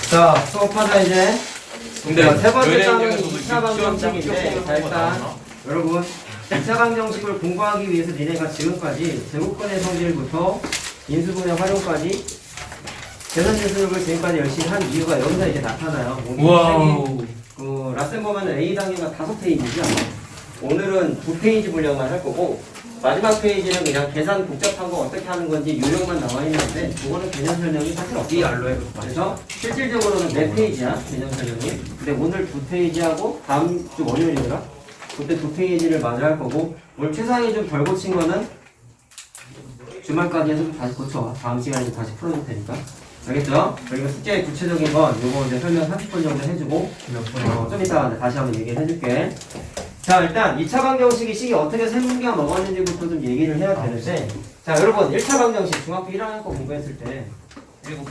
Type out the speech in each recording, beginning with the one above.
자, 수업하자 이제. 근데 자, 세 번째 연예인 장은 중에서도 2차 방정식인데, 자, 일단 여러분 2차 방정식을 공부하기 위해서 니네가 지금까지 제곱근의 성질부터 인수분해 활용까지 계산기술을 지금까지 열심히 한 이유가 여기서 이제 나타나요. 와우. 라센 보면은 A 단위가 5페이지죠. 오늘은 2페이지 분량만 할 거고 마지막 페이지는 그냥 계산 복잡한 거 어떻게 하는 건지 요령만 나와 있는데 그거는 개념 설명이 사실 없어요. 알로에 그래서 실질적으로는 4페이지야 개념 설명이. 근데 오늘 2페이지하고 다음 주 월요일이더라. 그때 2페이지를 마저 할 거고 오늘 최상위 좀 덜 고친 거는 주말까지 해서 다시 고쳐. 다음 시간에 다시 풀어줄 테니까. 알겠죠? 그리고 숙제의 구체적인 건 요거 이제 설명 30분 정도 해주고 좀 이따 다시 한번 얘기를 해줄게. 자, 일단 2차 방정식이 식이 어떻게 세 문제가 먹었는지부터 좀 얘기를 해야 되는데, 자, 여러분 1차 방정식 중학교 1학년 거 공부했을 때 7시.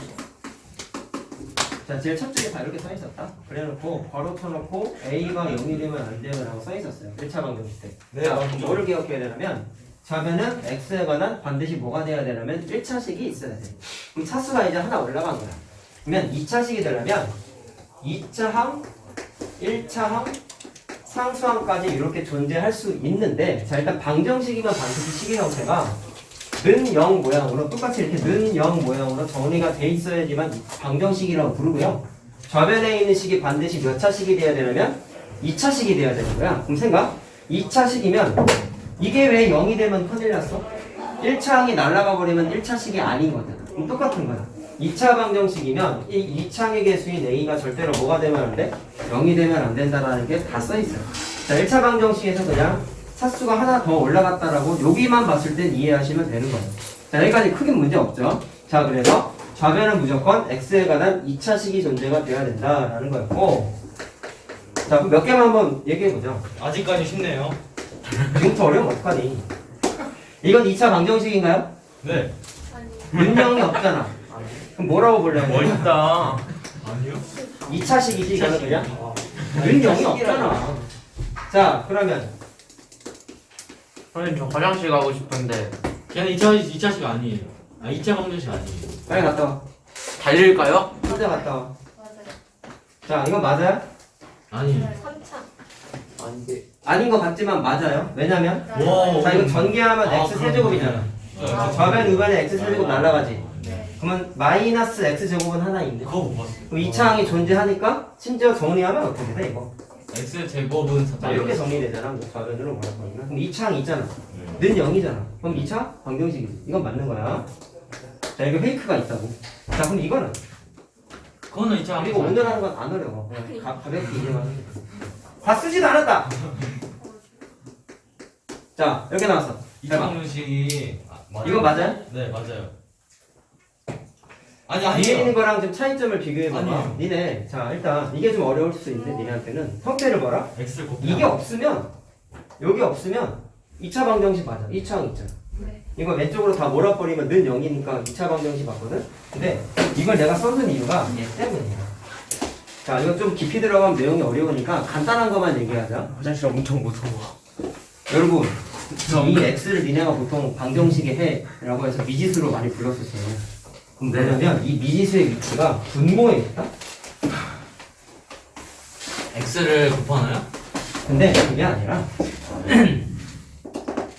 자, 제일 첫 줄에 다 이렇게 써 있었다. 그래놓고 괄호 쳐놓고 A가 0이 되면 안 되면 라고 써 있었어요. 1차 방정식 때. 네, 자, 맞죠. 뭐를 기억해야 되냐면 좌변은 X에 관한 반드시 뭐가 돼야 되냐면 1차식이 있어야 돼. 그럼 차수가 이제 하나 올라간 거야. 그러면 2차식이 되려면 2차항, 1차항, 상수항까지 이렇게 존재할 수 있는데, 자, 일단 방정식이면 반드시 식의 형태가 는 0 모양으로 똑같이 이렇게 는 0 모양으로 정리가 돼 있어야지만 방정식이라고 부르고요. 좌변에 있는 식이 반드시 몇 차식이 돼야 되냐면 2차식이 돼야 되는 거야. 그럼 생각? 2차식이면 이게 왜 0이 되면 큰일 났어? 1차항이 날아가 버리면 1차식이 아닌 거잖아. 그럼 똑같은 거야. 2차 방정식이면 이 2차항의 개수인 A가 절대로 뭐가 되면 안 돼? 0이 되면 안 된다라는 게 다 써 있어요. 자, 1차 방정식에서 그냥 차수가 하나 더 올라갔다라고 여기만 봤을 땐 이해하시면 되는 거예요. 자, 여기까지 크게 문제 없죠. 자, 그래서 좌변은 무조건 X에 관한 2차식이 존재가 돼야 된다라는 거였고, 자, 그럼 몇 개만 한번 얘기해보죠. 아직까지 쉽네요. 지금부터 어려우면 어떡하니? 이건 2차 방정식인가요? 네. 문명이 없잖아. 그럼 뭐라고 불러야 돼? 멋있다. 아니요. 2차식이지 이거는 그냥? 문명이 없잖아. 자, 그러면 선생님 저 화장실 가고 싶은데 걔는 2차식 아니에요. 2차 방정식 아니에요. 빨리 갔다 와. 달릴까요? 혼자 갔다 와. 맞아요. 자, 이건 맞아요? 아니에요. 3차. 안돼. 아닌 것 같지만 맞아요. 왜냐면 와. 자, 이거 전개하면 아, x 세제곱이잖아. 그러네. 좌변 우변에 x 세제곱 날라가지. 네. 그러면 마이너스 x 제곱은 하나 있네. 그거 못 봤어요. 그럼 2차항이 존재하니까 심지어 정리하면 어떻게 돼 이거? X 제곱은 자, 이렇게 정리되잖아. 뭐 좌변으로 몰아버리면. 그럼 2차항이 있잖아. 는 0이잖아. 그럼 2차 방정식이지. 이건 맞는 거야. 자, 이거 페이크가 있다고. 자, 그럼 이거는 그거는 2차 그리고 오늘 하는 건 안 어려워. 그냥 가볍게 이해만 하면 돼. 다 쓰지도 않았다. 자, 이렇게 나왔어. 2차 해봐. 방정식이 이거 맞아요? 네, 맞아요. 아니, 뒤에 있는 아니에요. 거랑 좀 차이점을 비교해봐봐. 아니에요. 니네, 자, 일단 이게 좀 어려울 수 있는데 니네한테는 형태를 봐라. X 곱하기 이게 없으면, 여기 없으면 2차 방정식 맞아. 2차항 있잖아. 네. 이거 왼쪽으로 다 몰아버리면 는 0이니까 2차 방정식 맞거든? 근데 이걸 내가 써준 이유가 얘 때문이야. 자, 이거 좀 깊이 들어가면 내용이 어려우니까 간단한 것만 얘기하자. 화장실 엄청 무서워. 여러분, 이 x를 니네가 보통 방정식의 해라고 해서 미지수로 많이 불렀었어요. 그럼 뭐냐면 이 미지수의 위치가 분모에 있다? X를 곱하나요? 근데 그게 아니라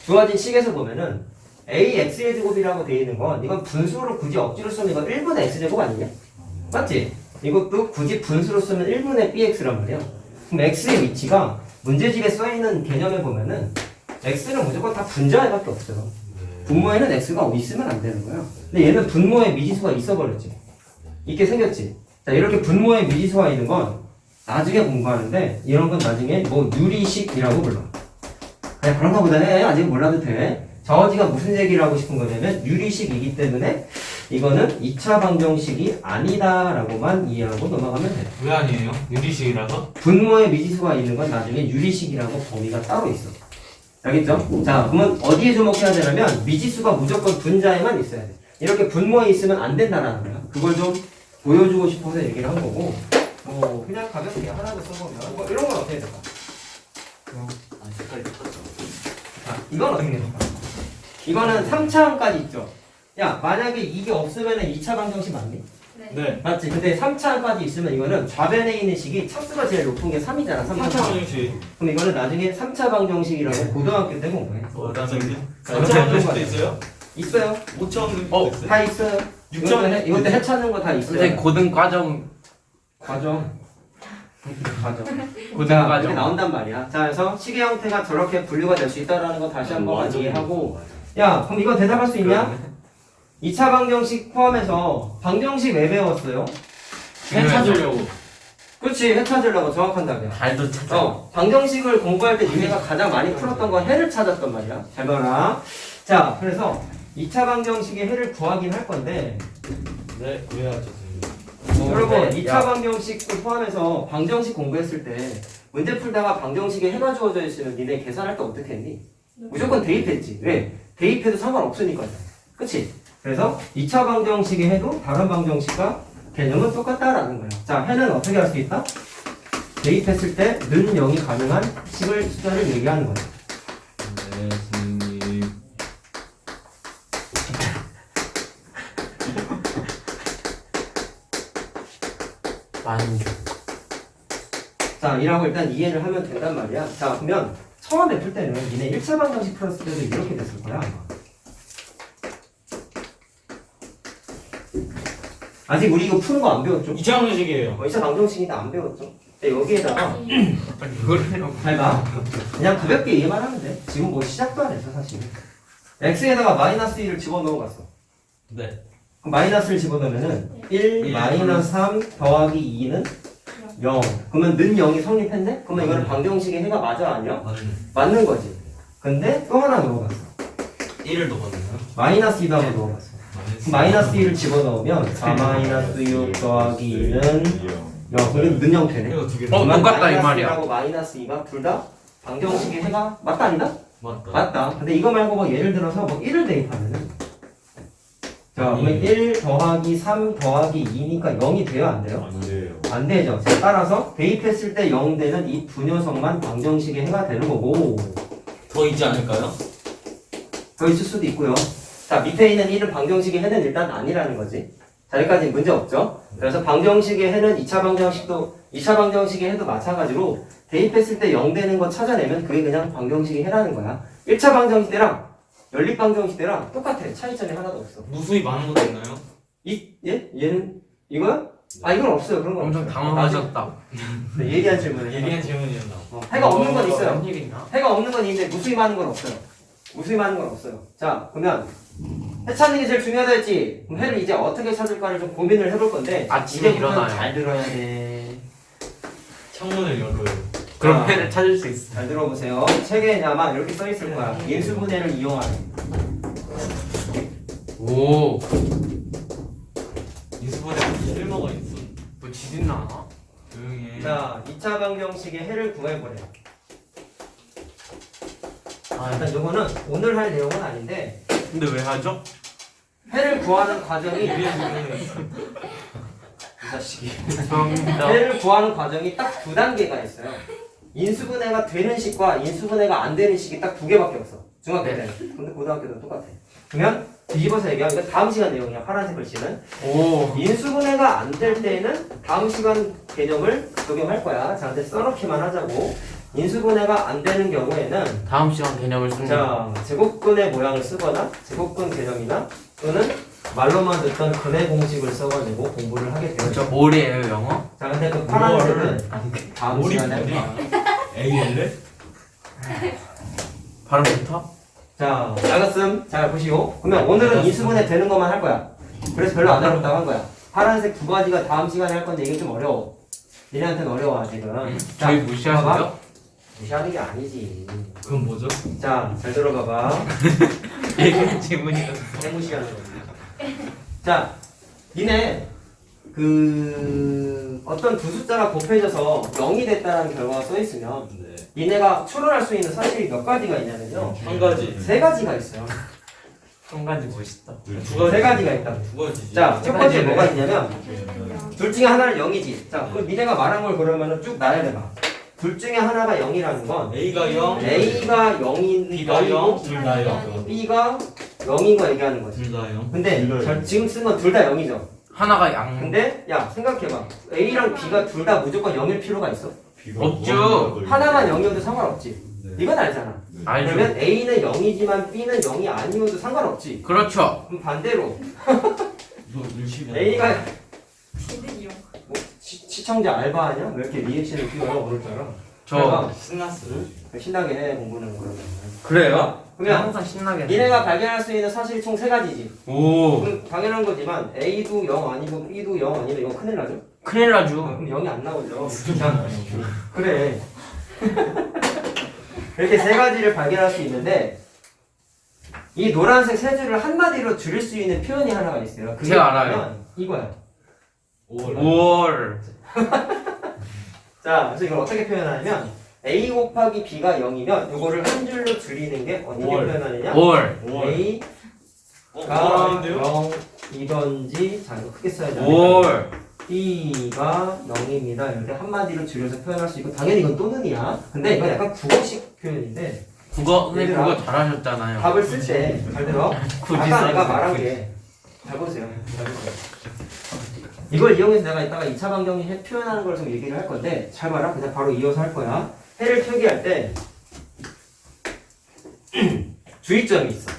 주어진 식에서 보면은 ax의 제곱이라고 되어 있는 건 이건 분수로 굳이 억지로 쓰면 이건 1분의 x제곱 아니냐? 맞지? 이것도 굳이 분수로 쓰면 1분의 bx란 말이야. 그럼 x의 위치가 문제집에 써있는 개념에 보면은 x는 무조건 다 분자에밖에 없어요. 분모에는 x가 있으면 안 되는 거야. 근데 얘는 분모에 미지수가 있어버렸지. 있게 생겼지. 자, 이렇게 분모에 미지수가 있는 건 나중에 공부하는데 이런 건 나중에 뭐 유리식이라고 불러. 그냥 그런 거보다 해. 아직 몰라도 돼. 저지가 무슨 얘기를 하고 싶은 거냐면 유리식이기 때문에 이거는 2차 방정식이 아니다라고만 이해하고 넘어가면 돼. 왜 아니에요? 유리식이라서? 분모에 미지수가 있는 건 나중에 유리식이라고 범위가 따로 있어. 알겠죠? 자, 그러면 어디에 주목해야 되냐면 미지수가 무조건 분자에만 있어야 돼. 이렇게 분모에 있으면 안 된다라는 거야. 그걸 좀 보여주고 싶어서 얘기를 한 거고, 뭐 그냥 가볍게 하나 더 써보면 뭐 이런 건 어떻게 될까? 색깔이 똑같아. 자, 이건 어떻게 될까? 이거는 3차원까지 있죠. 야, 만약에 이게 없으면 2차 방정식 맞니? 네. 맞지? 근데 3차까지 있으면 이거는 좌변에 있는 식이 차수가 제일 높은 게 3이잖아. 3차 3차. 방정식. 그럼 이거는 나중에 3차 방정식이라고 고등학교 때 본 거예요. 방정식? 자, 4차 방정식도 있어요? 있어요. 5차 방정식도 있어요? 다 있어요. 이것도 해차는 거 다 있어요. 선생님 고등 과정 과정. 고등 자, 이렇게 과정 나온단 말이야. 자, 그래서 식의 형태가 저렇게 분류가 될 수 있다라는 거 다시 한번 완전히 이해하고. 야, 그럼 이거 대답할 수 있냐? 2차 방정식 포함해서 방정식 왜 배웠어요? 해 찾으려고. 그렇지, 해 찾으려고 정확한 답이야. 달도 찾아. 방정식을 공부할 때 니네가 가장 많이 풀었던 건 해를 찾았단 말이야. 잘 봐라. 자, 그래서 2차 방정식의 해를 구하긴 할 건데, 네, 구해야죠, 선생님. 여러분, 네. 2차 야. 방정식을 포함해서 방정식 공부했을 때 문제 풀다가 방정식에 해가 주어져 있으면 니네 계산할 때 어떻게 했니? 무조건 대입했지. 왜? 대입해도 상관없으니까요. 그치? 그래서 2차 방정식의 해도 다른 방정식과 개념은 똑같다라는 거예요. 자, 해는 어떻게 할 수 있다? 대입했을 때 는 0이 가능한 식을 숫자를 얘기하는 거예요. 네, 선생님. 만족. 자, 이라고 일단 이해를 하면 된단 말이야. 자, 그러면 처음에 풀 때는 니네 1차 방정식 풀었을 때도 이렇게 됐을 거야, 아마. 아직 우리 이거 푸는 거 안 배웠죠? 2차 방정식이에요. 2차 방정식이다 안 배웠죠? 근데 여기에다가 아니 이걸 해요. 잘 봐. 그냥 가볍게 이해만 하면 돼. 지금 뭐 시작도 안 했어, 사실. x에다가 마이너스 1을 집어넣어 갔어. 네. 그럼 마이너스를 집어넣으면은 1 마이너스 3 더하기 2는 0. 그러면 는 0이 성립했네? 그러면 이거는 방정식의 해가 맞아, 아니야? 맞는 거지. 근데 또 하나 넣어갔어. 1을 넣었나요? 마이너스 2도 한번 넣어갔어. 그럼 마이너스 2를 집어넣으면 4 마이너스 6 더하기 2는 0. 그러면 는 0 되네. 이거 두 개. 똑같다, 이 말이야. 마이너스 1하고 마이너스 2가 둘 다 방정식의 해가 맞다, 아니다? 맞다. 맞다. 근데 이거 말고 뭐 예를 들어서 뭐 1을 대입하면은 자, 그러면 1 더하기 3 더하기 2니까 0이 돼요, 안 돼요? 안 돼요. 안 되죠. 자, 따라서 대입했을 때 0 되는 이 두 녀석만 방정식의 해가 되는 거고 더 있지 않을까요? 더 있을 수도 있고요. 자, 밑에 있는 1은 방정식의 해는 일단 아니라는 거지. 자, 여기까지 문제 없죠? 그래서 방정식의 해는 2차 방정식의 해도 마찬가지로 대입했을 때 0 되는 거 찾아내면 그게 그냥 방정식의 해라는 거야. 1차 방정식 때랑 연립 방정식 때랑 똑같아. 차이점이 하나도 없어. 무수히 많은 것도 있나요? 얘는 이거야? 아, 이건 없어요. 그런 건 엄청 없어요. 당황하셨다. 네, 예리한 질문을 해봐. 예리한 질문이었나? 해가 없는 건 있어요. 웬일 있나? 해가 없는 건 있는데 무수히 많은 건 없어요. 무수히 많은 건 없어요. 자, 그러면 해 찾는 게 제일 중요하다 했지. 그럼 해를 이제 어떻게 찾을까를 좀 고민을 해볼 건데 아침에 이제부터는 일어나요. 잘 들어야 돼. 창문을 열어요. 그럼 아. 해를 찾을 수 있어. 잘 들어보세요. 책에 아마 이렇게 써 있을 거야. 인수분해를 이용하는. 오. 인수분해 쓸모가 있어. 뭐 지진나? 조용히 해. 자, 2차 방정식의 해를 구해보래. 아, 일단 요거는 오늘 할 내용은 아닌데 근데 왜 하죠? 해를 구하는 과정이 이 자식이 죄송합니다. 해를 구하는 과정이 딱 두 단계가 있어요. 인수분해가 되는 식과 인수분해가 안 되는 식이 딱 두 개밖에 없어. 중학교 네. 때는. 근데 고등학교도 똑같아. 그러면 뒤집어서 얘기하면 이거 다음 시간 내용이야. 파란색 글씨는. 오. 인수분해가 안 될 때는 다음 시간 개념을 적용할 거야. 자, 근데 써놓기만 하자고. 인수분해가 안 되는 경우에는 다음 시간 개념을 씁니다. 자, 제곱근의 모양을 쓰거나 제곱근 개념이나 또는 말로만 듣던 근의 공식을 써가지고 공부를 하게 되죠. 저 올이에요 영어? 자, 근데 그 파란색은 다음 머리 시간에 할 거야. AL? 발음 좋다? 자, 알겠음. 잘 보시오. 그러면 오늘은 인수분해 되는 것만 할 거야. 그래서 별로 안 어렵다고 한 거야. 파란색 두 가지가 다음 시간에 할 건데 이게 좀 어려워. 니네한테는 어려워 아직은. 자, 저희 무시하세요? 봐봐. 무시하는 게 아니지. 그건 뭐죠? 자, 잘 들어봐봐. 얘기 질문이다. 해무시하는 거지. 자, 니네 그 어떤 두 숫자가 곱해져서 0이 됐다는 결과가 써 있으면 네. 니네가 추론할 수 있는 사실이 몇 가지가 있냐면요. 한 가지. 세 가지가 있어요. 한 가지 멋있다. 두 가지. 세 가지가 있다고. 두 가지지. 자, 첫 번째 뭐가 있냐면 네. 둘 중에 하나는 0이지. 자, 그럼 니네가 말한 걸 그러면은 쭉 나열해봐. 둘 중에 하나가 0이라는 건 A가 0, A가 0인 B가 0, 0이고 둘 다 0. B가 0인 거 얘기하는 거지. 둘 다 0. 근데 지금 쓴 건 둘 다 0이죠. 하나가 양. 근데 야 생각해봐. A랑 B가 둘 다 무조건 0일 필요가 있어? 없죠. 하나만 0이어도 상관없지. 이건 알잖아. 알죠. 그러면 A는 0이지만 B는 0이 아니어도 상관없지. 그렇죠. 그럼 반대로 너 열심히 A가 비들이요. 뭐 시청자 알바하냐? 왜 이렇게 리액션을 띄워요 오늘따라? 저 신났어요. 신나게 해 공부는 그러면. 그래요? 그러면 항상 신나게. 니네가 발견할 수 있는 사실이 총 3가지지. 오. 그럼 당연한 거지만 A도 0 아니고 B도 0 아니면 이건 큰일 나죠? 큰일 나죠. 그럼 0이 안 나오죠. 그래. 이렇게 3가지를 발견할 수 있는데 이 노란색 세 줄을 한마디로 줄일 수 있는 표현이 하나가 있어요. 그게 제가 알아요. 뭐냐면 이거야. 5월. 자, 그래서 이걸 어떻게 표현하냐면 A 곱하기 B가 0이면 이거를 한 줄로 줄이는 게 어떻게 5월. 표현하느냐? 5월. A가 0이던지 자 이거 크게 써야지. 5월. B가 0입니다. 이렇게 한마디로 줄여서 표현할 수 있고 당연히 이건 또는이야. 근데 이건 약간 국어식 표현인데 근데 얘들아, 그거 잘하셨잖아요. 답을 쓸 때 잘 들어. 굳이 아까 내가 써주세요. 말한 게 잘 보세요. 이걸 이용해서 내가 이따가 2차 방정식 표현하는 걸 좀 얘기를 할 건데 잘 봐라. 그냥 바로 이어서 할 거야. 해를 표기할 때 주의점이 있어.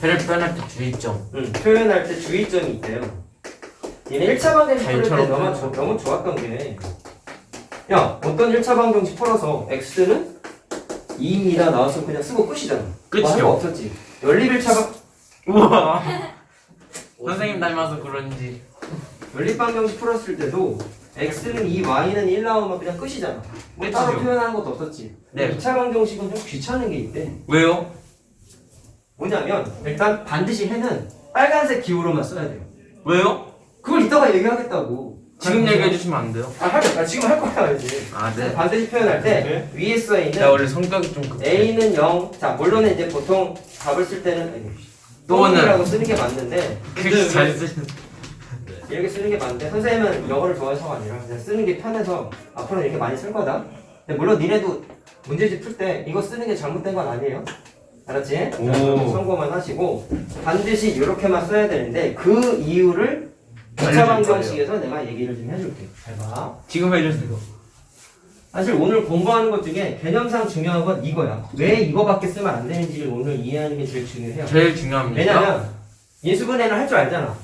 해를 표현할 때 주의점. 표현할 때 주의점이 있대요. 얘네 1차 방정식 풀 때 달처럼 너무 좋았던 게 야, 어떤 1차 방정식 풀어서 x는 2입니다 나와서 그냥 쓰고 끝이잖아. 끝이죠. 뭐 없었지. 연립 1차 방 우와. 선생님 닮아서 그런지. 연립 방정식 풀었을 때도 x는 2, y는 1 나오면 그냥 끝이잖아. 뭐 따로 끝이죠. 표현하는 것도 없었지. 네. 2차 방정식은 좀 귀찮은 게 있대. 왜요? 뭐냐면 일단 반드시 해는 빨간색 기호로만 써야 돼요. 왜요? 그걸 이따가 얘기하겠다고. 지금 얘기해 주시면 안 돼요? 지금 할 거야 이제. 아, 네. 반드시 표현할 때 위에 써 있는 내가 원래 성격이 좀 급해. A는 0. 자, 물론 이제 보통 답을 쓸 때는 또는. 또는이라고 쓰는 게 맞는데 글씨 잘 쓰시는. 이렇게 쓰는 게 맞는데 선생님은 영어를 좋아해서가 아니라 그냥 쓰는 게 편해서 앞으로 이렇게 많이 쓸 거다. 근데 물론 니네도 문제집 풀 때 이거 쓰는 게 잘못된 건 아니에요. 알았지? 오. 참고만 하시고 반드시 이렇게만 써야 되는데 그 이유를 2차 알려줄 방정식에서 내가 얘기를 좀 해줄게. 잘 봐. 지금 해주세요. 사실 오늘 공부하는 것 중에 개념상 중요한 건 이거야. 왜 이거밖에 쓰면 안 되는지를 오늘 이해하는 게 제일 중요해요. 제일 중요합니다. 왜냐면 인수분해는 할 줄 알잖아.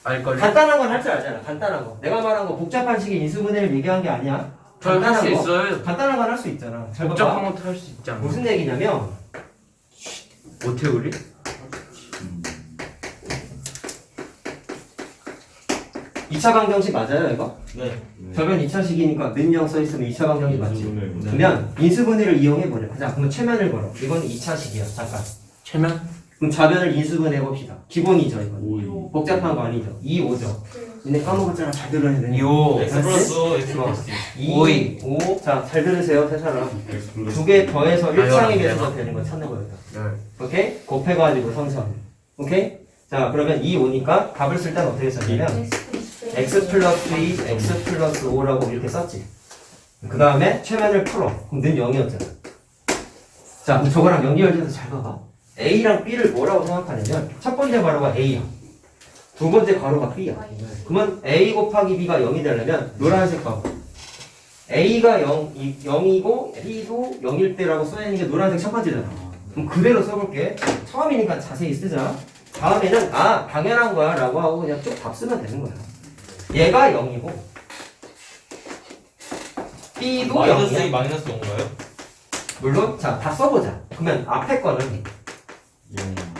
알걸. 간단한 건 할 줄 알잖아. 간단한 거. 내가 말한 거 복잡한 식의 인수분해를 얘기한 게 아니야. 저할 수 거. 있어요. 간단한 건 할 수 있잖아. 잘 봐봐. 복잡한 것도 할 수 있지 않나? 무슨 얘기냐면 못해 우리? 이차 방정식 맞아요 이거? 네. 저변 2차식이니까 능력 써있으면 2차 방정식 맞지? 그러면 인수분해를 이용해보려. 자 그러면 최면을 걸어. 이건 2차식이야. 잠깐. 최면? 그럼 좌변을 인수분해 봅시다. 기본이죠 이건. 오. 복잡한 거 아니죠. 2, 5죠. 근데 까먹었잖아. 잘 들어야 돼. 요. X 플러스 X 플러스 2, 오이. 5. 자, 잘 들으세요, 세 사람. X 플러스 두 개 더해서 이건 안 1창이 돼요. 돼서 되는 거 찾는 거예요. 열. 오케이? 곱해가지고 선수하면. 오케이? 자, 그러면 2, 5니까 답을 쓸 때는 어떻게 썼냐면 x 플러스 2, x 플러스 5라고 이렇게 썼지. 그 다음에 최면을 풀어. 그럼 는 0이었잖아. 자, 그럼 저거랑 연결돼서 잘 봐봐. A랑 B를 뭐라고 생각하냐면 첫 번째 가로가 A야. 두 번째 가로가 B야. 그러면 A 곱하기 B가 0이 되려면 노란색 가로. A가 0이고 B도 0일 때라고 써야 하는 게 노란색 첫 번째잖아. 그럼 그대로 써볼게. 처음이니까 자세히 쓰자. 다음에는 당연한 거야 라고 하고 그냥 쭉 답 쓰면 되는 거야. 얘가 0이고 B도 마이너스 0이야. 2 마이너스 5인가요? 물론 자 다 써보자. 그러면 앞에 거는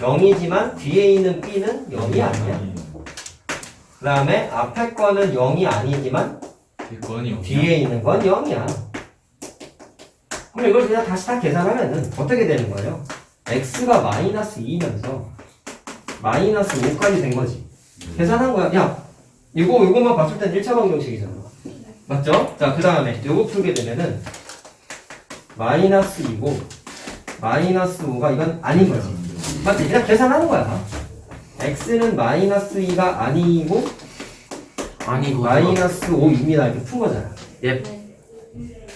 0이지만 뒤에 있는 B는 0이 아니야. 그 다음에 앞에 거는 0이 아니지만 뒷건이 뒤에 있는 건 0이야. 그럼 이걸 그냥 다시 다 계산하면은 어떻게 되는 거예요? x가 마이너스 2면서 마이너스 5까지 된 거지. 계산한 거야. 야, 이거만 봤을 땐 1차 방정식이잖아. 맞죠? 자, 그 다음에 요거 풀게 되면은 마이너스 2고 마이너스 5가 이건 아닌 거지. 맞지? 그냥 계산하는 거야. x는 마이너스 2가 아니고 아니고. 마이너스 5입니다. 이렇게 푼 거잖아. 예.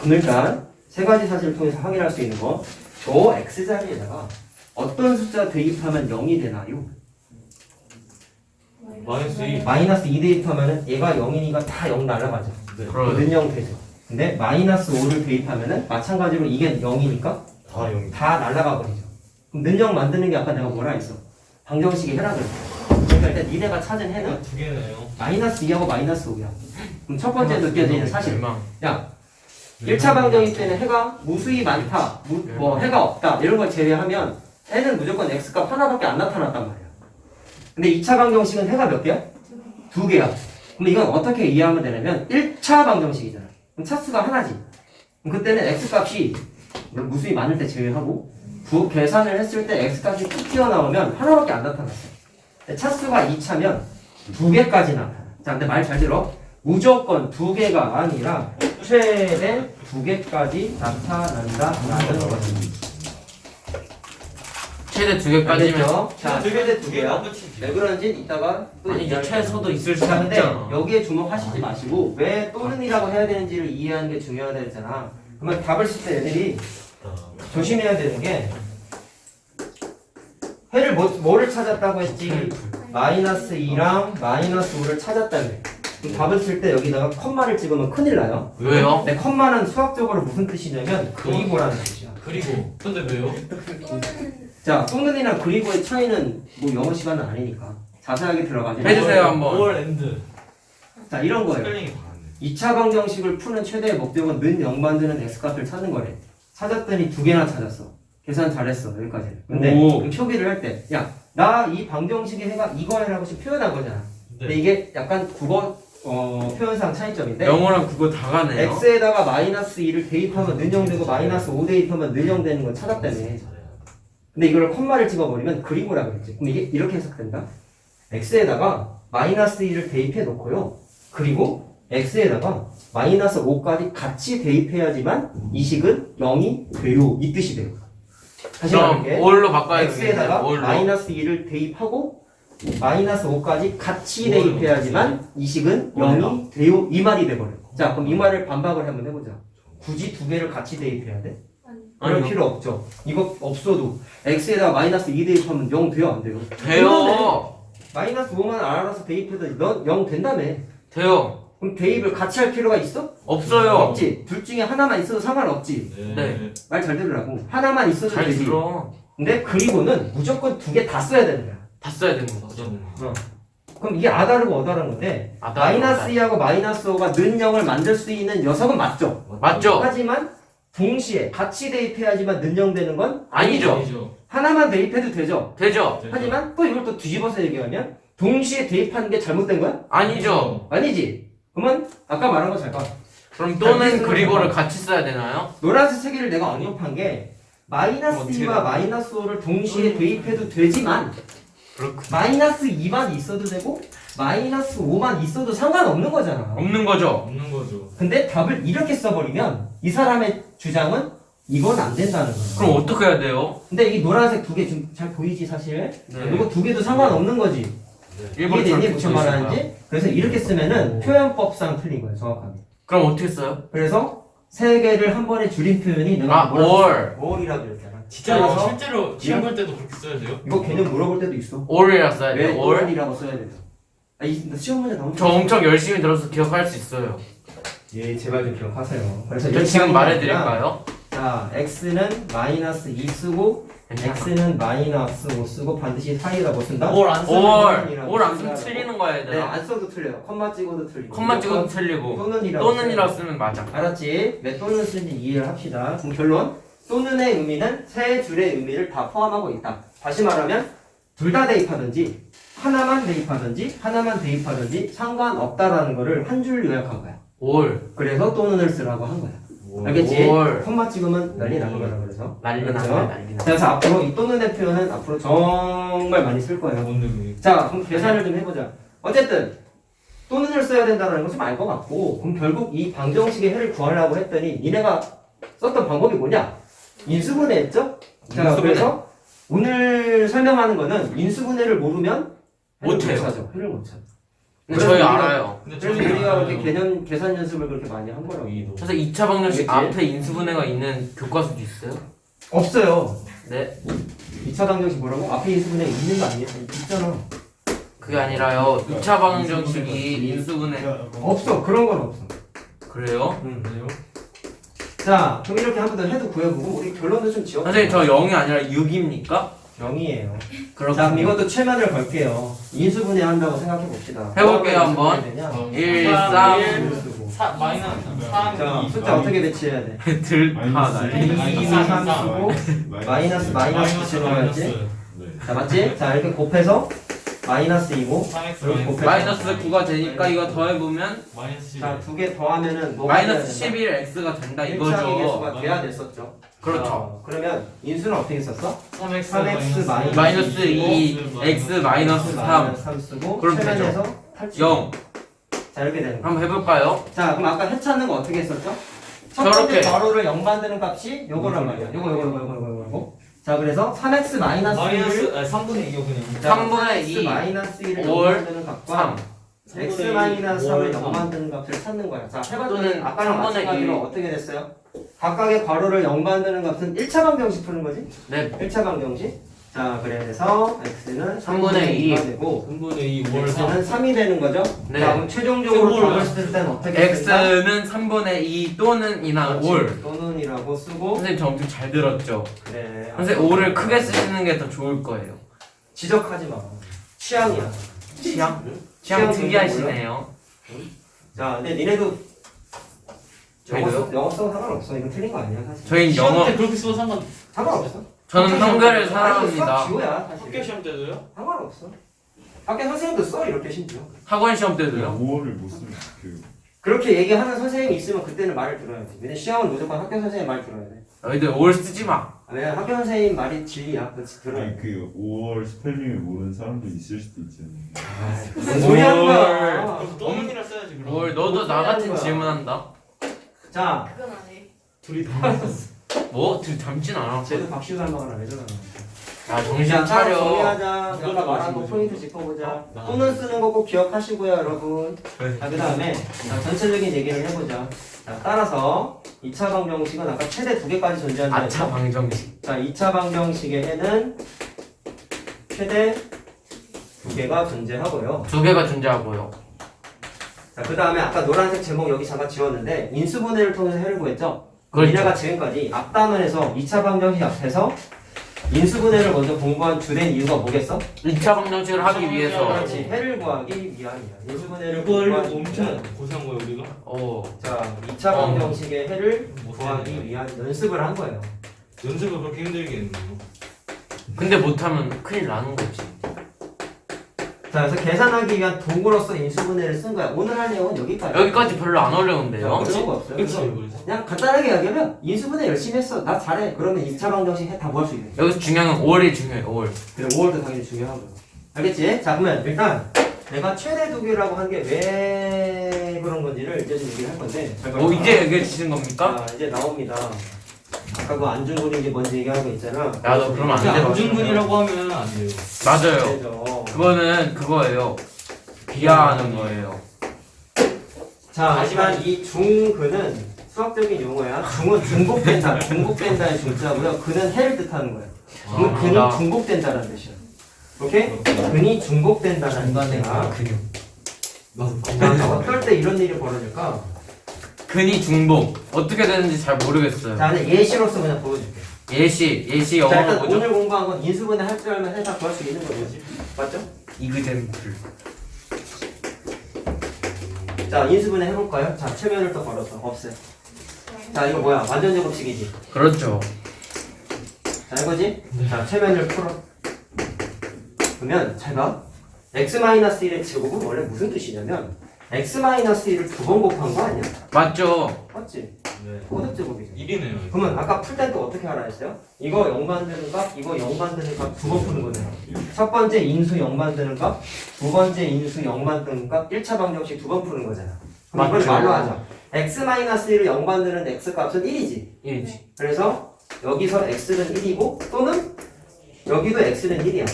그러니까 세 가지 사실을 통해서 확인할 수 있는 거. 저 x자리에다가 어떤 숫자 대입하면 0이 되나요? 마이너스 2. 마이너스 2 대입하면은 얘가 0이니까 다 0 날아가죠. 그럼 는0 되죠. 근데 마이너스 5를 대입하면은 마찬가지로 이게 0이니까 다 0. 다 날아가 버리죠. 그럼 는0 만드는 게 아까 내가 뭐라 했어? 방정식의 해라 그랬어. 그러니까 일단 니네가 찾은 해는 두 개네요. 마이너스 2하고 마이너스 5야. 그럼 첫 번째 느껴지는 사실. 절망. 야, 1차 방정식 때는 해가 무수히 많다, 뭐 해가 없다 이런 걸 제외하면 해는 무조건 x값 하나밖에 안 나타났단 말이야. 근데 2차 방정식은 해가 몇 개야? 2개야. 그럼 이건 어떻게 이해하면 되냐면 1차 방정식이잖아. 그럼 차수가 하나지. 그럼 그때는 x값이 물론 무수히 많을 때 제외하고 계산을 했을 때 x값이 툭 튀어나오면 하나밖에 안 나타났어. 근데 차수가 2차면 2개까지 나타나. 자, 근데 말 잘 들어. 무조건 2개가 아니라 최대 2개까지 나타난다라는 거지. 최대 2개까지면 알겠죠? 자, 최대 2개야. 끝이지. 왜 그런지 이따가 또 아니 이제 얘기할 최소도 있을 수 자, 근데 있잖아. 여기에 주목하시지 마시고 왜 또는이라고 해야 되는지를 이해하는 게 중요하다 했잖아. 그러면 답을 쓸 때 애들이 조심해야 되는 게 해를 뭐를 찾았다고 했지? 마이너스 2랑 마이너스 5를 찾았다며. 그럼 답을 쓸 때 여기다가 컴마를 찍으면 큰일 나요. 왜요? 근데 컴마는 수학적으로 무슨 뜻이냐면 그리고라는 뜻이야. 그리고 근데 왜요? 자, 또는이랑 그리고의 차이는 뭐 영어 시간은 아니니까 자세하게 들어가지. 해주세요, 한번. 올 엔드. 자, 이런 거예요. 스펠링이 다르네. 2차 방정식을 푸는 최대의 목적은 는 0 만드는 x값을 찾는 거래. 찾았더니 2개나 찾았어. 계산 잘했어. 여기까지. 근데 오. 그럼 표기를 할 때, 야, 나 이 방정식의 해가 이거야라고 표현한 거잖아. 근데 이게 약간 국어 표현상 차이점인데 영어랑 그거 다 가네요. x에다가 마이너스 2를 대입하면 는 0 되고 마이너스 5 대입하면 는 0 되는 건 찾았다며. 근데 이걸 콤마를 찍어버리면 그리고라고 했지. 그럼 이게 이렇게 해석된다. x에다가 마이너스 2를 대입해 놓고요. 그리고 x에다가 마이너스 5까지 같이 대입해야지만 이 식은 0이 돼요. 이 뜻이 돼요. 다시 그럼 말할게. 올로 바꿔야 x에다가 올로. 마이너스 2를 대입하고 마이너스 5까지 같이 올로 대입해야지만 이 식은 0이 돼요. 이 말이 돼버려. 자, 그럼 이 말을 반박을 한번 해보자. 굳이 두 개를 같이 대입해야 돼? 그럴 아니요. 필요 없죠. 이거 없어도 x에다가 마이너스 2 대입하면 0 돼요? 안 돼요? 돼요. 마이너스 5만 알아서 대입해도 너 0 된다며. 돼요. 그럼 대입을 같이 할 필요가 있어? 없어요. 없지. 둘 중에 하나만 있어도 상관없지. 네. 말 잘 들으라고. 하나만 있어도 잘 되지. 들어. 근데 그리고는 무조건 두 개 다 써야 되는 거야. 다 써야 되는 거죠. 그럼 이게 아다르고 어다른 건데 마이너스 2하고 마이너스 5가 는 0을 만들 수 있는 녀석은 맞죠? 맞죠? 하지만 동시에 같이 대입해야지만 는 0 되는 건 아니죠. 아니죠. 하나만 대입해도 되죠. 되죠? 하지만 또 이걸 또 뒤집어서 얘기하면 동시에 대입하는 게 잘못된 거야? 아니죠. 아니지. 그러면 아까 말한 거 잘 봐. 그럼 또는 그리고를 같이 써야 되나요? 노란색 세 개를 내가 언급한 게 마이너스 어떻게 2와 마이너스 5를 동시에 대입해도 되지만 그렇군. 마이너스 2만 있어도 되고 마이너스 5만 있어도 상관없는 거잖아. 없는 거죠. 없는 거죠. 근데 답을 이렇게 써버리면 이 사람의 주장은 이건 안 된다는 거야. 그럼 어떻게 해야 돼요? 근데 이 노란색 두 개 좀 잘 보이지 사실? 네. 이거 두 개도 상관없는 거지. 일본 이해되니? 잘 무슨 보고 말하는지? 그래서 이렇게 쓰면은 표현법상 틀린 거예요 정확하게. 그럼 어떻게 써요? 그래서 세 개를 한 번에 줄인 표현이 내가 all. all이라고 그랬잖아. 진짜 그래서 실제로 시험 볼 때도 그렇게 써야 돼요? 이거 개념 물어볼 때도 있어. all이라 써야 왜 돼요. all. all이라고 써야 돼요? 아, 이 시험 문제 나온 저 엄청 열심히 들어서 기억할 수 있어요. 예, 제발 좀 기억하세요. 그래서 저 지금 말해드릴까요? 자, x는 마이너스 2 쓰고 x는 마이너스 5 쓰고 반드시 사이에다 뭐 쓴다? 올안 all 안 쓰면 틀리는 거야 네, 얘들아. 안 써도 틀려요. 컴마 찍어도 틀리고. 컴만 찍어도 틀리고 또는이라고 또는이라 써요. 쓰면 맞아. 알았지? 왜 또는 쓰는지 이해를 합시다. 그럼 결론 또는의 의미는 세 줄의 의미를 다 포함하고 있다. 다시 말하면 둘 다 대입하든지 하나만 대입하든지 상관없다라는 거를 한 줄 요약한 거야. all. 그래서 또는을 쓰라고 한 거야. 알겠지? all. 컴마 찍으면 난리 나는 거라 그래서. 난리 그렇죠? 나네 난리 나. 그래서 앞으로 이 또는의 표현은 앞으로 정말 많이 쓸 거예요. 자, 그럼 계산을 좀 해보자. 어쨌든 또는을 써야 된다는 건 좀 알 것 같고, 그럼 결국 이 방정식의 해를 구하려고 했더니 니네가 썼던 방법이 뭐냐? 인수분해했죠? 자, 인수분해. 그래서 오늘 설명하는 거는 인수분해를 모르면 해를 못해요. 못 찾아. 해를 못 찾아. 근데 저희 알아요. 그래서 우리가 그렇게 개념 계산 연습을 그렇게 많이 한 거라고. 그래서 2차 방정식 알겠지? 앞에 인수분해가 있는 교과서도 있어요? 없어요. 네. 2차 방정식 뭐라고? 앞에 인수분해 있는 거 아니에요? 있잖아. 그게 아니라요. 2차 방정식이 인수분해. 없어. 그런 건 없어. 그래요? 그래요? 자, 그럼 이렇게 한 번 더 해도 구해보고 우리 결론도 좀 지어. 선생님 저 0이 아니라 6입니까? 0이에요. 그렇군요. 자, 그럼 이것도 최면을 걸게요. 인수분해 한다고 생각해 봅시다. 해볼게요, 한번. 1, 3, 마이너스 3 자, 숫자 어떻게 배치해야 돼? 들다 날리. 2, 3 쓰고 마이너스 붙이는 거였지? 자, 맞지? 자, 이렇게 곱해서 마이너스 2고 3x 곱해서 마이너스 9가 되니까 이거 더해보면 마이너스 11 자, 두 개 더하면은 뭐가 마이너스 돼야 된다? 11x가 된다 1차항의 이거죠. 개수가 돼야 됐었죠. 그렇죠. 그러면 인수는 어떻게 썼어? 3x 3x 마이너스 2, x 마이너스 3, 3 쓰고 그럼 최면에서 0. 자, 이렇게 되는 거. 한번 해볼까요? 자, 그럼 아까 해찾는 거 어떻게 했었죠? 첫 저렇게. 번째 괄호를 0 만드는 값이 요거란 말이야. 요거. 자, 그래서 3x 마이너스 1을 3분의 2요 그냥 3분의 2, 마이너스 1을 0 5월 만드는 값과 3. x 마이너스 3을 0 만드는 값을 찾는 거야. 자, 해봤더니 또는 아까랑 3분의 마찬가지로 2. 어떻게 됐어요? 각각의 괄호를 0 만드는 값은 1차 방정식 푸는 거지? 네. 1차 방정식. 자, 그래서 x는 3분의 2. 2가 되고 3분의 2 5월 3 x는 3이 되는 거죠? 네. 자, 그럼 최종적으로 최고를 답을 쓸 때는 어떻게 쓴다? x는 3분의 2 또는 이나 5를. 또는이라고 쓰고 선생님 저 엄청 잘 들었죠? 그래. 선생님 5를 크게 쓰시는 게 더 좋을 거예요. 지적하지 마. 취향이야. 취향? 취향 취향 특이하시네요. 자, 근데 니네도 저희도요? 영어 써 상관없어. 이거 틀린 거 아니야 사실. 저희는 시험 영어, 때 그렇게 써도 상관없어. 저는 한글을 수학 사랑합니다. 지호야 학교 사실. 시험 때도요? 상관없어. 학교 선생님도 써 이렇게 심지어. 학원 시험 때도요. 5월을 못 쓰면 그 그렇게 얘기하는 선생님이 있으면 그때는 말을 들어야지. 왜냐면 시험은 무조건 학교 선생님 말 들어야 돼. 너희들 5월 쓰지 마. 왜냐면 학교 선생님 말이 진리야. 그렇지 들어야 아니 돼. 그 5월 스펠링을 모르는 사람도 있을 수도 있잖아요. 무슨 소리 하는 거야. 그럼 또는이라 써야지 그럼 5월 너도 나 같은 질문한다. 자, 그건 아니. 둘이 다 뭐? 들 닮진 않아. 쟤도 박시우 닮아가나 왜 저러나. 야 정신 자, 차려. 정리하자. 아까 말한 거 포인트 짚어보자. 또는 쓰는 거 꼭 기억하시고요, 여러분. 자, 그 다음에 전체적인 얘기를 해보자. 자, 따라서 2차 방정식은 아까 최대 2개까지 존재한다. 아차 방정식. 자, 2차 방정식의 해는 최대 2개가 존재하고요. 2개가 존재하고요. 자, 그 다음에 아까 노란색 제목 여기 잠깐 지웠는데 인수분해를 통해서 해를 구했죠? 그렇죠. 니네가 지금까지 앞단원에서 2차 방정식 앞에서 인수분해를 먼저 공부한 주된 이유가 뭐겠어? 2차 방정식을 하기 위해서. 그렇지, 해를 구하기 위함이야. 인수분해를 이걸 공부한 엄청 이유는 고생한 거예요 우리가? 자, 2차 방정식의 해를 구하기 위한 연습을 한 거예요. 연습을 그렇게 힘들게 했는데요 근데 못하면 큰일 나는 거지. 자, 그래서 계산하기 위한 도구로서 인수분해를 쓴 거야. 오늘 할 내용은 여기까지. 여기까지 별로 안 자, 어려운데요. 어려운 거 없어요. 그치? 그래서 그냥 간단하게 이야기하면 인수분해 열심히 했어. 나 잘해. 그러면 2차 방정식 해 다 구할 수 있는 거야. 여기서 중요한 건 5월이 중요해요. 5월. 그래, 5월도 당연히 중요하고요. 알겠지? 자, 그러면 일단 내가 최대 2개라고 한 게 왜 그런 건지를 이제 좀 얘기를 할 건데. 잘 봐봐. 이제 얘기해주시는 겁니까? 자, 이제 나옵니다. 아까 그 안중근이 먼저 얘기한 거 있잖아. 야, 너 그러면 안 돼. 안중근이라고 하면 안 돼요 맞아요. 되죠. 그거는 그거예요. 비하하는 거예요. 자, 하지만 이 중근은 수학적인 용어야. 중은 중복된다. 중복된다의 중자고요. 근은 해를 뜻하는 거예요. 그럼 아, 근이 나- 중복된다라는 뜻이야. 오케이? 근이 중복된다라는 뜻이야. 근육. 자, 어떨 때 이런 일이 벌어질까? 근이 중복. 어떻게 되는지 잘 모르겠어요. 자, 근데 예시로서 그냥 보여줄게. 예시 자, 영어로 일단 뭐죠? 오늘 공부한 건 인수분해 할 줄 알면 해다 구할 수 있는 거지. 맞죠? 이그젠플. 자, 인수분해 해볼까요? 자, 최면을 또 걸어서 없애. 자, 이거 뭐야? 완전 제곱식이지. 그렇죠. 자, 이거지? 자, 최면을 풀어. 그러면 잘 봐. x-1의 제곱은 원래 무슨 뜻이냐면 x-1을 2번 곱한 거 아니야? 맞죠? 맞지? 네 고득 제곱이지. 1이네요 그러면 아까 풀 때 또 어떻게 하라 했어요? 이거 0 만드는 값, 이거 0 만드는 값 2번 푸는 거잖아. 첫 번째 인수 0 만드는 값, 두 번째 인수 0 만드는 값, 1차 방정식 2번 푸는 거잖아. 그럼 이걸 맞죠. 말로 하자. x-1을 0 만드는 x 값은 1이지. 1이지. 그래서 여기서 x는 1이고 또는 여기도 x는 1이야.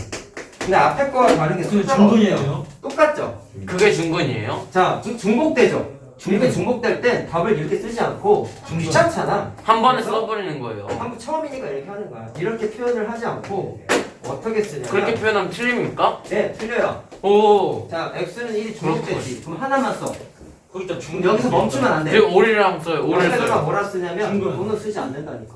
근데 앞에 거와 다르게 근데 숫자가 어때요? 중근이에요? 똑같죠? 그게 중근이에요? 자, 중복되죠? 이렇게 중복될 땐 답을 이렇게 쓰지 않고 귀찮잖아. 한 번에 그래서 써버리는 거예요. 한번 처음이니까 이렇게 하는 거야. 이렇게 표현을 하지 않고 어떻게 쓰냐면 그렇게 표현하면 틀립니까? 네 틀려요. 오. 자 x는 1이 중복됐지. 그럼 하나만 써. 거기다 그럼 중 여기서 멈추면 안 돼. 그리고 올이랑 써요. 올을 옆에다가 써요. 뭐라 쓰냐면 중근. 돈은 쓰지 않는다니까.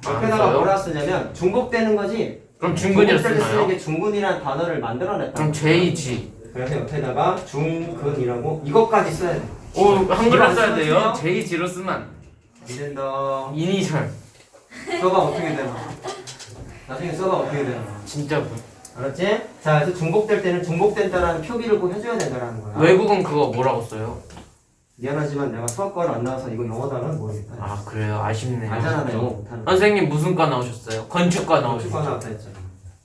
안 옆에다가 써요? 뭐라 쓰냐면 중복되는 거지. 그럼 중근이라 중복될 때 쓰는 쓰나요? 게 중근이라는 단어를 만들어냈다. 그럼 JG. 그래서 옆에다가 중근이라고 이것까지 써야 돼. 오 한글로 이거 안 써야 돼요? 쓰면 JG로 쓰면 안 돼. 믿는다. 이니셜. 써봐 어떻게 되나. 나중에 써봐 어떻게 되나. 진짜 뭐. 알았지? 자, 그래서 중복될 때는 중복된다라는 표기를 꼭 해줘야 된다라는 거야. 외국은 그거 뭐라고 써요? 미안하지만 내가 수학과를 안 나와서 이거 영어다는 모르겠다. 아 그래요? 아쉽네요. 알잖아, 나 영어 못하는 거. 선생님 무슨 과 나오셨어요? 건축과 축구 나오셨어요? 나왔다 했잖아.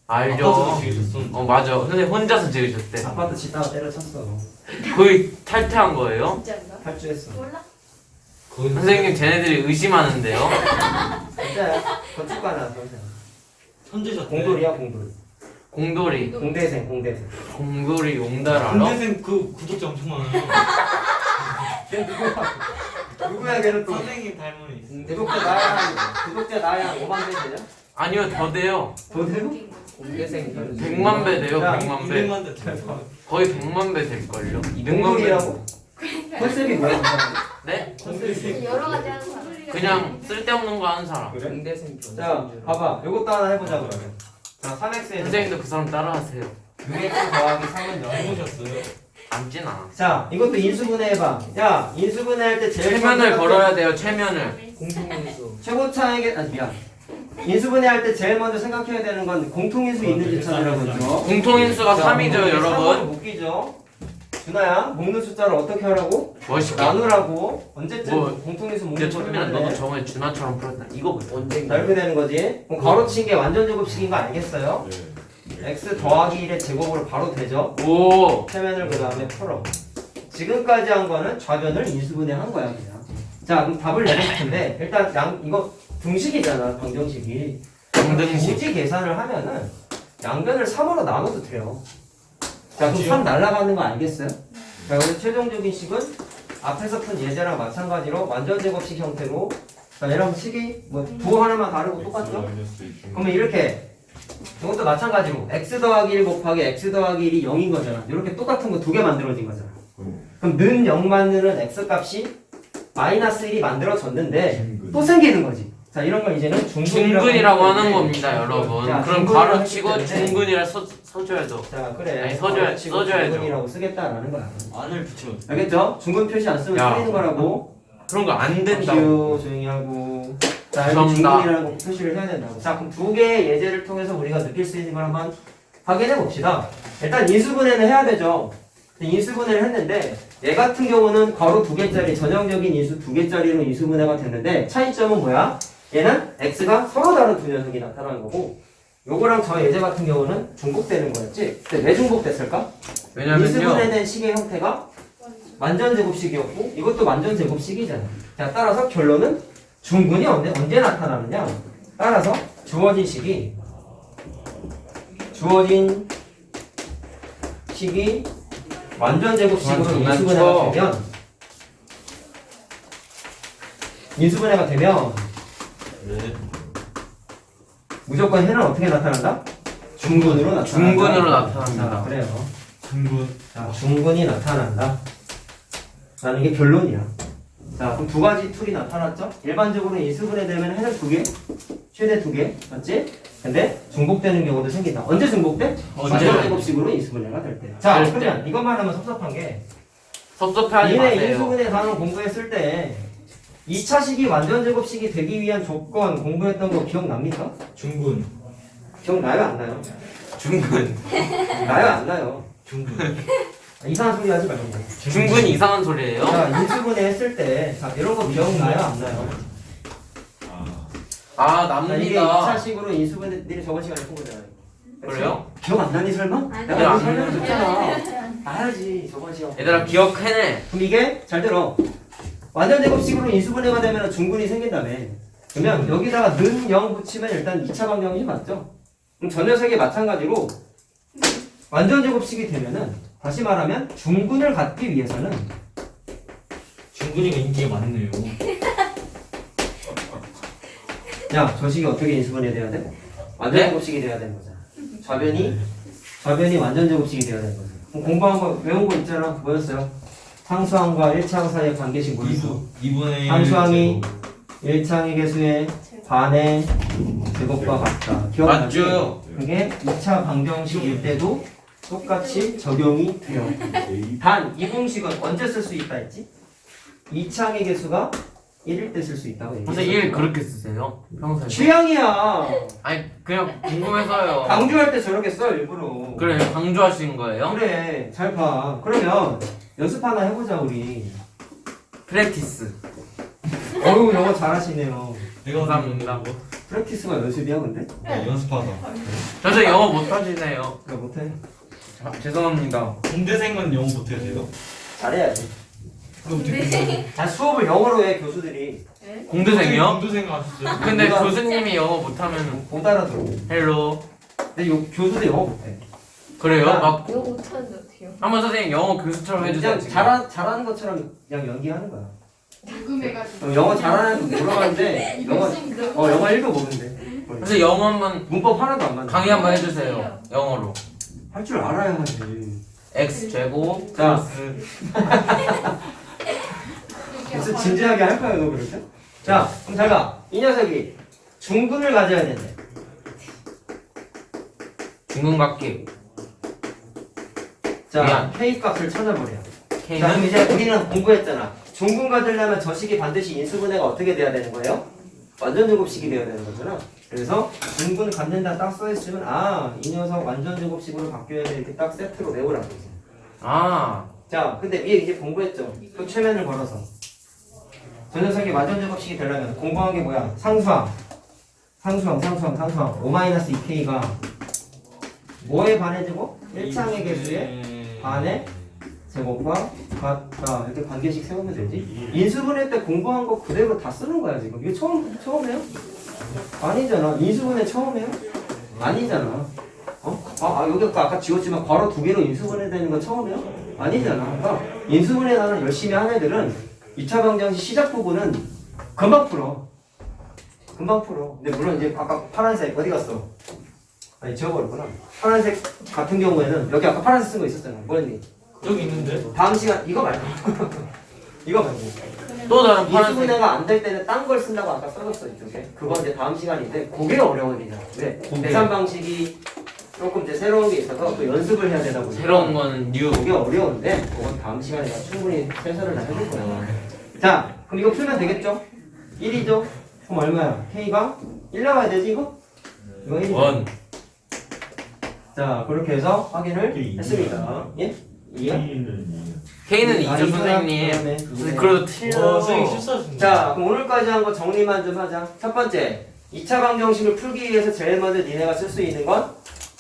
알죠. 지으셨어. 맞아. 선생님 혼자서 지으셨대. 아파트 짓다가 때려쳤어. 거의 탈퇴한 거예요? 진짜인가? 탈주했어. 몰라? 거기서 선생님 쟤네들이 의심하는데요. 진짜야. 건축과 나왔어. 천재셨대. 공돌이야, 공돌. 공돌이. 공대생, 공대생. 공돌이 용달 알아? 군대생 그 구독자 엄청 많아요. 걔 누구야? 누구야, 걔는 또. 선생님 닮은이. 구독자 나야 5만 배 되냐? 아니요 더 돼요. 더 돼요? 공대생 100만 배 돼요. 야, 100만 배. 200만 대 닮은. 거의 100만 배 될걸요. 200만 배. 공돌이라고? 컨셉이 뭐야? 네? 여러 가지 하는 사람. 그냥 쓸데없는 거 하는 사람. 공대생 자, 봐봐. 요것도 하나 해보자 그러면. 자, 3x에 선생님도 그 사람 따라하세요. 6x 더하기 3은 0. 해보셨어요? 앉진 않아. 자, 이것도 인수분해 해봐. 야, 인수분해 할 때 제일 체면을 먼저 걸어야 돼요. 체면을. 최고차에게 미안. 인수분해 할 때 제일 먼저 생각해야 되는 건 공통인수 있는지 찾으라고 했죠. 공통인수가 자, 3이죠 공통인수 여러분. 묶이죠. 준아야, 묶는 숫자를 어떻게 하라고? 멋있게. 나누라고. 언제쯤 뭐, 공통인수 근데 묶는 천민아 너도 거를 저번에 준하처럼 풀었다. 이거 뭐 언제? 자, 이렇게 되는 거지. 그럼 가로친 게 완전 제곱식인 거 알겠어요? 네. x 더하기 1의 제곱으로 바로 되죠. 오. 최면을 그 다음에 풀어. 지금까지 한 거는 좌변을 인수분해 한 거야 그냥. 자, 그럼 답을 내고 싶은데 일단 이거 등식이잖아, 방정식이. 방등식. 굳이 계산을 하면은 양변을 3으로 나눠도 돼요. 자, 그럼 3 날라가는 거 알겠어요? 자, 그래서 최종적인 식은 앞에서 푼 예제랑 마찬가지로 완전 제곱식 형태로. 자, 얘랑 식이 뭐 부 하나만 다르고 똑같죠? 그러면 이렇게 이것도 마찬가지로 x 더하기 1 곱하기 x 더하기 1이 0인 거잖아. 이렇게 똑같은 거 두 개 만들어진 거잖아. 그럼 는 0 만드는 x 값이 마이너스 1이 만들어졌는데 또 생기는 거지. 자, 이런 걸 이제는 중근이라고 하는 겁니다 여러분. 자, 그럼 중근이라고 가로치고 했기 때문에 중근이라 써줘야죠. 자, 그래. 아니, 써줘야죠. 중근이라고 쓰겠다라는 거야. 안을 붙여. 알겠죠? 중근 표시 안 쓰면 야. 틀리는 거라고. 그런 거 안 된다고. 쉬우, 조용히 하고. 자, 여기 감사합니다. 중근이라는 거 표시를 해야 된다고. 자, 그럼 두 개의 예제를 통해서 우리가 느낄 수 있는 걸 한번 확인해 봅시다. 일단 인수분해는 해야 되죠. 인수분해를 했는데 얘 같은 경우는 괄호 2개짜리 전형적인 인수 2개짜리로 인수분해가 됐는데 차이점은 뭐야? 얘는 x가 서로 다른 두 녀석이 나타나는 거고 요거랑 저 예제 같은 경우는 중복되는 거였지. 근데 왜 중복됐을까? 왜냐면요. 인수분해된 식의 형태가 완전 제곱식이었고 이것도 완전 제곱식이잖아. 자, 따라서 결론은 중근이 언제 나타나느냐? 따라서 주어진 식이 완전 제곱식으로 인수분해가 되면 네. 무조건 해는 어떻게 나타난다? 중근으로 나타난다. 중근으로 나타납니다. 자, 그래요. 중군. 자, 중근이 나타난다. 라는 게 결론이야. 자, 그럼 두 가지 툴이 나타났죠? 일반적으로 인수분해 되면 해는 2개, 최대 2개, 맞지? 근데 중복되는 경우도 생긴다. 언제 중복돼? 언제? 완전 제곱식으로 인수분해가 될 때. 자, 그러면 이것만 하면 섭섭한 게 섭섭해하지 이내 마세요. 인수분해 단원 공부했을 때 2차식이 완전 제곱식이 되기 위한 조건 공부했던 거 기억납니까? 중군. 기억나요? 안 나요? 중근. 나요? 안 나요? 중군. 이상한 소리 하지 말고. 중근이 이상한 소리예요? 자, 인수분해 했을 때, 자, 이런 거 기억나요? 안 나요? 아 자, 이게 납니다. 2차식으로 인수분해, 니네 저번 시간에 푼 거잖아요. 그래요? 기억 안 나니, 설마? 아니, 내가 안 설명해줬잖아. 알지, 저번 시간. 얘들아 기억해내. 그럼 이게, 잘 들어. 완전 제곱식으로 인수분해가 되면 중근이 생긴다며. 그러면 여기다가 는 0 붙이면 일단 2차 방정식이 맞죠? 그럼 저 녀석이 마찬가지로 완전 제곱식이 되면은 다시 말하면 중근을 갖기 위해서는 중군이가 인기가 많네요. 야, 저 식이 어떻게 인수분해 돼야 돼? 완전 네? 제곱식이 돼야 되는 거잖아. 좌변이 완전 제곱식이 되어야 되는 거죠. 그럼 공부한 거 외운 거 있잖아. 뭐였어요? 상수항과 1차항 사이의 관계식 뭐였어? 2분의 상수항이 1차항의 개수의 반의 제곱과 같다. 기억나지? 맞죠? 그게 2차 방정식일 때도 똑같이 적용이 돼요. 단 이 공식은 언제 쓸 수 있다 했지? 2차항의 개수가 1일 때 쓸 수 있다고 근데 얘기했어. 1 그렇게 쓰세요? 평소에? 취향이야. 아니 그냥 궁금해서요. 강조할 때 저렇게 써 일부러. 그래 강조하신 거예요? 그래 잘 봐. 그러면 연습 하나 해보자 우리. 프랙티스. 어휴 영어 잘하시네요. 내가 감사합니다. 프랙티스가 연습이야 근데? 연습하다. 저도 영어 못하시네요. 나 못해. 아, 죄송합니다. 공대생은 영어 못해야 돼요? 잘해야지. 그럼 다 수업을 영어로 해 교수들이. 공대생이요? 공대생 아시죠? 근데 누가- 교수님이 영어 못하면 못 알아들어. 헬로. 근데 요 교수들 영어 못해. 그래요? 야. 막 이거 못하는데 어떡해요? 한번 선생님 영어 교수처럼 해주세요. 그냥 지금. 잘하는 것처럼 그냥 연기하는 거야. 궁금해가지고. 영어 잘하는 거 물어봤는데 영어 영어 읽어보는데. 그래서 영어 한번 문법 하나도 안 맞는. 강의 한번 해주세요. 영어로. 할 줄 알아야 하지. x 제곱 자. 플러스 그래서 진지하게 할까요, 너 그렇게? 자, 그럼 잘 봐. 이 녀석이 중근을 가져야 된대. 중근각기 자, 미안. K 값을 찾아버려. 자, 그럼 K는 이제 우리는 공부했잖아. 중근 가지려면 저 식이 반드시 인수분해가 어떻게 돼야 되는 거예요? 완전 제곱식이 돼야 되는 거잖아. 그래서 중근 갖는다 딱 써있으면 이 녀석 완전 제곱식으로 바뀌어야 돼. 이렇게 딱 세트로 외우라고 이제. 아 자, 근데 위에 이제 공부했죠. 또 최면을 걸어서. 저 녀석이 완전 제곱식이 되려면 공부한 게 뭐야? 상수항. 5-2k가 뭐에 반해지고? 1차항의 개수에 반의 제곱과 같다. 이렇게 관계식 세우면 되지. 인수분해 때 공부한 거 그대로 다 쓰는 거야 지금. 이거 처음이에요? 아니잖아. 인수분해 처음이에요? 아니잖아. 여기 아까 지웠지만 괄호 2개로 인수분해 되는 건 처음이에요? 아니잖아. 그러니까 인수분해 나는 열심히 한 애들은 2차 방정식 시작 부분은 금방 풀어. 근데 물론 이제 아까 파란색 어디 갔어? 아니 지워버렸구나. 파란색 같은 경우에는 여기 아까 파란색 쓴 거 있었잖아. 뭐였니? 여기 있는데? 다음 시간 이거 말고 이거 말고 또 다른 파란색. 인수분해가 안 될 때는 딴 걸 쓴다고 아까 써줬어 이쪽에. 그건 이제 다음 시간인데 그게 어려워지잖아. 왜? 계산 방식이 조금 이제 새로운 게 있어서 또 연습을 해야 되다 보니까 새로운 거는 뉴. 그게 어려운데 그건 다음 시간에 내가 충분히 해설을 다 해줄 거야. 자 그럼 이거 풀면 되겠죠? 1이죠? 그럼 얼마야? K가 1 나와야 되지 이거? 이거 1이죠? 원. 자 그렇게 해서 확인을 K 했습니다. 예? 2야? K는 2죠 선생님. 그래도 틀려. 선생님 실수하셨네. 자 그럼 오늘까지 한 거 정리만 좀 하자. 첫 번째 2차 방정식을 풀기 위해서 제일 먼저 니네가 쓸 수 있는 건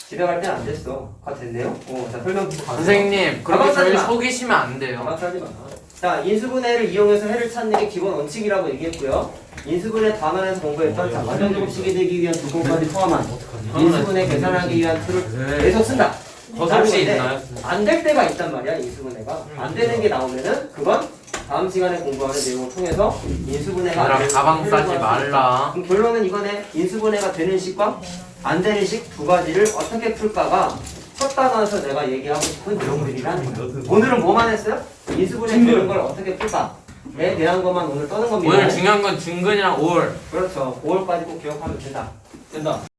집에 갈 때는 안 됐어. 다 됐네요? 자 설명 듣고 가세요. 선생님 그렇게 가만 저희 있지 마. 속이시면 안 돼요. 가만하지 마. 자 인수분해를 이용해서 해를 찾는 게 기본 원칙이라고 얘기했고요. 인수분해 단원에서 공부했던 자 완전 제곱식이 되기 위한 조건까지 포함한 인수분해 계산하기 위한 툴을 계속 쓴다. 거슬시 있나요? 안 될 때가 있단 말이야 인수분해가. 안 되는 게 나오면은 그건 다음 시간에 공부하는 내용을 통해서 인수분해가 안 얘들아 되는 가방 식을 싸지 공부할 수 말라. 그럼 결론은 이거네. 인수분해가 되는 식과 안 되는 식 두 가지를 어떻게 풀까가 첫 단원에서 내가 얘기하고 싶은 내용들이라는 거야. 오늘은 뭐만 했어요? 인수분해 되는 걸 어떻게 풀까에 대한 것만 오늘 떠는 겁니다. 오늘 중요한 건 중근이랑 올. 그렇죠. 5월까지 꼭 기억하면 된다.